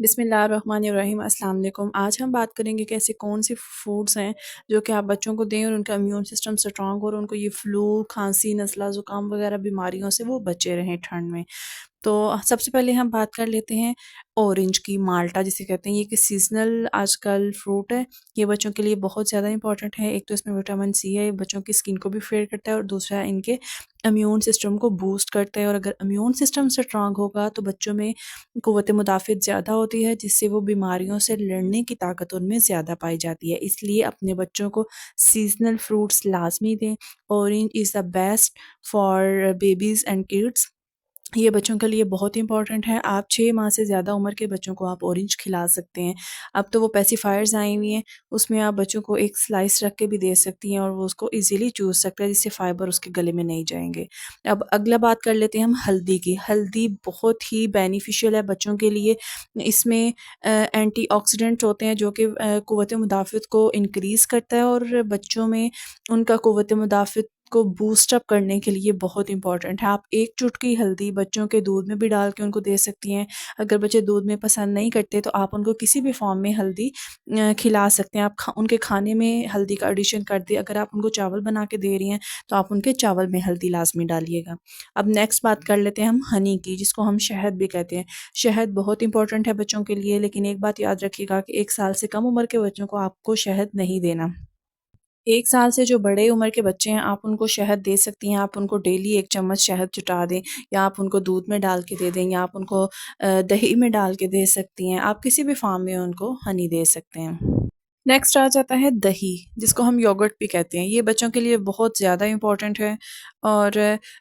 बिस्मिल्लाहिर्रहमानिर्रहीम अस्सलाम वालेकुम। आज हम बात करेंगे कि ऐसे कौन से फूड्स हैं जो कि आप बच्चों को दें और उनका इम्यून सिस्टम स्ट्रॉन्ग हो और उनको ये फ्लू, खांसी, नज़ला, ज़ुकाम वगैरह बीमारियों से वो बचे रहें ठंड में। तो सबसे पहले हम बात कर लेते हैं ऑरेंज की, माल्टा जिसे कहते हैं। ये एक सीज़नल आजकल फ्रूट है। ये बच्चों के लिए बहुत ज़्यादा इंपॉर्टेंट है। एक तो इसमें विटामिन सी है, ये बच्चों की स्किन को भी फेयर करता है और दूसरा इनके इम्यून सिस्टम को बूस्ट करता है। और अगर इम्यून सिस्टम स्ट्रॉन्ग होगा तो बच्चों में क़ुव्वत मुदाफ़िअत ज़्यादा होती है, जिससे वो बीमारियों से लड़ने की ताकत उनमें ज़्यादा पाई जाती है। इसलिए अपने बच्चों को सीज़नल फ्रूट्स लाज़मी दें। Orange is the best for babies and kids. ये बच्चों के लिए बहुत इंपॉर्टेंट है। आप 6 माह से ज़्यादा उम्र के बच्चों को आप ऑरेंज खिला सकते हैं। अब तो वो पेसिफायर्स आई हुई हैं, उसमें आप बच्चों को एक स्लाइस रख के भी दे सकती हैं और वो उसको ईज़िली चूस सकता है, जिससे फाइबर उसके गले में नहीं जाएँगे। अब अगला बात कर लेते हैं हम हल्दी की। हल्दी बहुत ही बेनिफिशियल है बच्चों के लिए। इसमें एंटीऑक्सीडेंट होते हैं जो कि क़ुव्वत मुदाफ़िअत को इंक्रीज़ करता है और बच्चों में उनका क़ुव्वत मुदाफ़िअत को बूस्ट अप करने के लिए बहुत इंपॉर्टेंट है। आप एक चुटकी हल्दी बच्चों के दूध में भी डाल के उनको दे सकती हैं। अगर बच्चे दूध में पसंद नहीं करते तो आप उनको किसी भी फॉर्म में हल्दी खिला सकते हैं। आप उनके खाने में हल्दी का एडिशन कर दें। अगर आप उनको चावल बना के दे रही हैं तो आप उनके चावल में हल्दी लाज़मी डालिएगा। अब नेक्स्ट बात कर लेते हैं हम हनी की, जिसको हम शहद भी कहते हैं। शहद बहुत इंपॉर्टेंट है बच्चों के लिए, लेकिन एक बात याद रखिएगा कि 1 साल से कम उम्र के बच्चों को आपको शहद नहीं देना। 1 साल से जो बड़े उम्र के बच्चे हैं, आप उनको शहद दे सकती हैं। आप उनको डेली 1 चम्मच शहद चटा दें, या आप उनको दूध में डाल के दे दें, या आप उनको दही में डाल के दे सकती हैं। आप किसी भी फ़ॉर्म में उनको हनी दे सकते हैं। नेक्स्ट आ जाता है दही, जिसको हम योगर्ट भी कहते हैं। ये बच्चों के लिए बहुत ज़्यादा इम्पोर्टेंट है और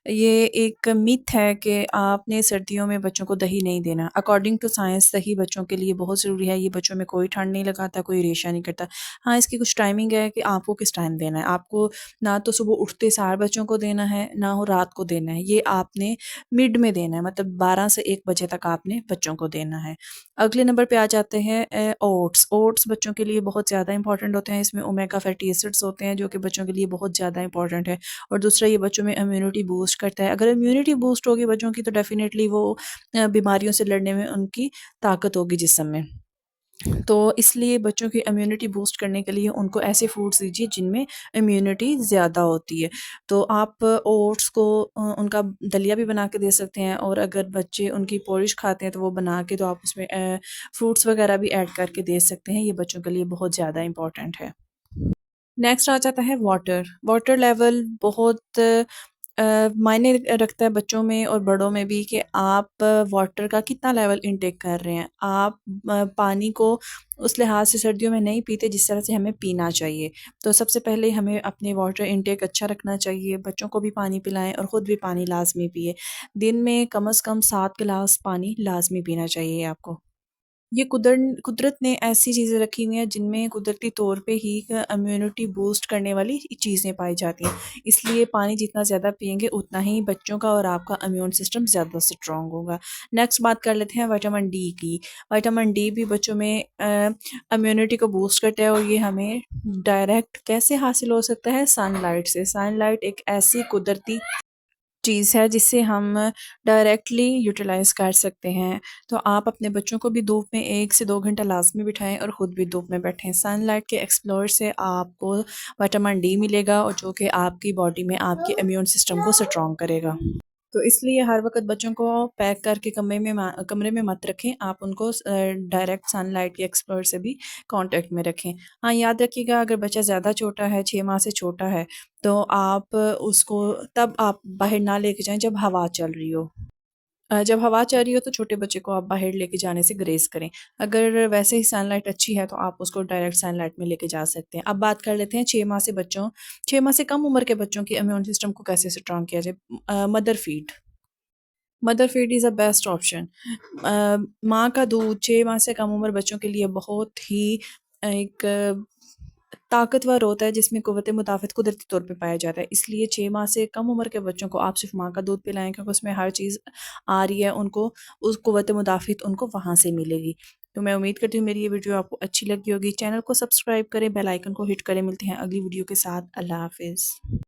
ये एक मिथ है कि आपने सर्दियों में बच्चों को दही नहीं देना। अकॉर्डिंग टू साइंस दही बच्चों के लिए बहुत ज़रूरी है। ये बच्चों में कोई ठंड नहीं लगाता, कोई रेशा नहीं करता। हाँ, इसकी कुछ टाइमिंग है कि आपको किस टाइम देना है। आपको ना तो सुबह उठते सार बच्चों को देना है, ना हो रात को देना है। ये आपने मिड में देना है, मतलब 12 से 1 बजे तक आपने बच्चों को देना है। अगले नंबर पे आ जाते हैं ओट्स। ओट्स बच्चों के लिए बहुत ज़्यादा इंपॉर्टेंट होते हैं। इसमें ओमेगा फैटी एसिड्स होते हैं जो कि बच्चों के लिए बहुत ज़्यादा इंपॉर्टेंट है। और दूसरा, ये बच्चों में इम्यूनिटी बूस्ट करता है। अगर इम्यूनिटी बूस्ट होगी बच्चों की तो डेफिनेटली वो बीमारियों से लड़ने में उनकी ताकत होगी जिस्म में। तो इसलिए बच्चों की इम्यूनिटी बूस्ट करने के लिए उनको ऐसे फूड्स दीजिए जिनमें इम्यूनिटी ज़्यादा होती है। तो आप ओट्स को उनका दलिया भी बना के दे सकते हैं, और अगर बच्चे उनकी पोरिश खाते हैं तो वो बना के, तो आप उसमें फ्रूट्स वगैरह भी ऐड करके दे सकते हैं। ये बच्चों के लिए बहुत ज़्यादा इम्पोर्टेंट है। नेक्स्ट आ जाता है वाटर। वाटर लेवल बहुत मायने रखता है बच्चों में और बड़ों में भी कि आप वाटर का कितना लेवल इनटेक कर रहे हैं। आप पानी को उस लिहाज से सर्दियों में नहीं पीते जिस तरह से हमें पीना चाहिए। तो सबसे पहले हमें अपने वाटर इनटेक अच्छा रखना चाहिए। बच्चों को भी पानी पिलाएँ और ख़ुद भी पानी लाज़मी पिएँ। दिन में कम से कम 7 गिलास पानी लाज़मी पीना चाहिए आपको। ये कुदरत ने ऐसी चीज़ें रखी हुई हैं जिनमें कुदरती तौर पे ही इम्यूनिटी बूस्ट करने वाली चीज़ें पाई जाती हैं। इसलिए पानी जितना ज़्यादा पिएँगे उतना ही बच्चों का और आपका इम्यून सिस्टम ज़्यादा स्ट्रॉन्ग होगा। नेक्स्ट बात कर लेते हैं विटामिन डी की। विटामिन डी भी बच्चों में इम्यूनिटी को बूस्ट करता है, और ये हमें डायरेक्ट कैसे हासिल हो सकता है? सनलाइट से। सनलाइट एक ऐसी कुदरती चीज़ है जिसे हम डायरेक्टली यूटिलाइज़ कर सकते हैं। तो आप अपने बच्चों को भी धूप में 1 से 2 घंटा लाज़मी बिठाएँ और ख़ुद भी धूप में बैठें। सनलाइट के एक्सप्लोर से आपको विटामिन डी मिलेगा, और जो कि आपकी बॉडी में आपके इम्यून सिस्टम को स्ट्रॉन्ग करेगा। तो इसलिए हर वक़्त बच्चों को पैक करके कमरे में मत रखें। आप उनको डायरेक्ट सनलाइट के एक्सप्लोर से भी कॉन्टैक्ट में रखें। हाँ, याद रखिएगा अगर बच्चा ज़्यादा छोटा है, 6 माह से छोटा है, तो आप उसको तब आप बाहर ना लेके जाएँ जब हवा चल रही हो। जब हवा चल रही हो तो छोटे बच्चे को आप बाहर लेके जाने से गुरेज़ करें। अगर वैसे ही सनलाइट अच्छी है तो आप उसको डायरेक्ट सनलाइट में लेके जा सकते हैं। अब बात कर लेते हैं 6 माह से कम उम्र के बच्चों के इम्यून सिस्टम को कैसे स्ट्रॉन्ग किया जाए। Mother feed. Mother feed is a best option. माँ का दूध 6 माह से कम उम्र बच्चों के लिए बहुत ही एक ताकतवर होता है, जिसमें क़ुव्वत मुदाफ़अत कुदरती तौर पे पाया जाता है। इसलिए 6 माह से कम उम्र के बच्चों को आप सिर्फ़ माँ का दूध पिलाएँ, क्योंकि उसमें हर चीज़ आ रही है, उनको उस क़ुव्वत मुदाफ़अत उनको वहाँ से मिलेगी। तो मैं उम्मीद करती हूँ मेरी ये वीडियो आपको अच्छी लगी होगी। चैनल को सब्सक्राइब करें, बेल आइकन को हिट करें। मिलते हैं अगली वीडियो के साथ। अल्लाह हाफ़िज़।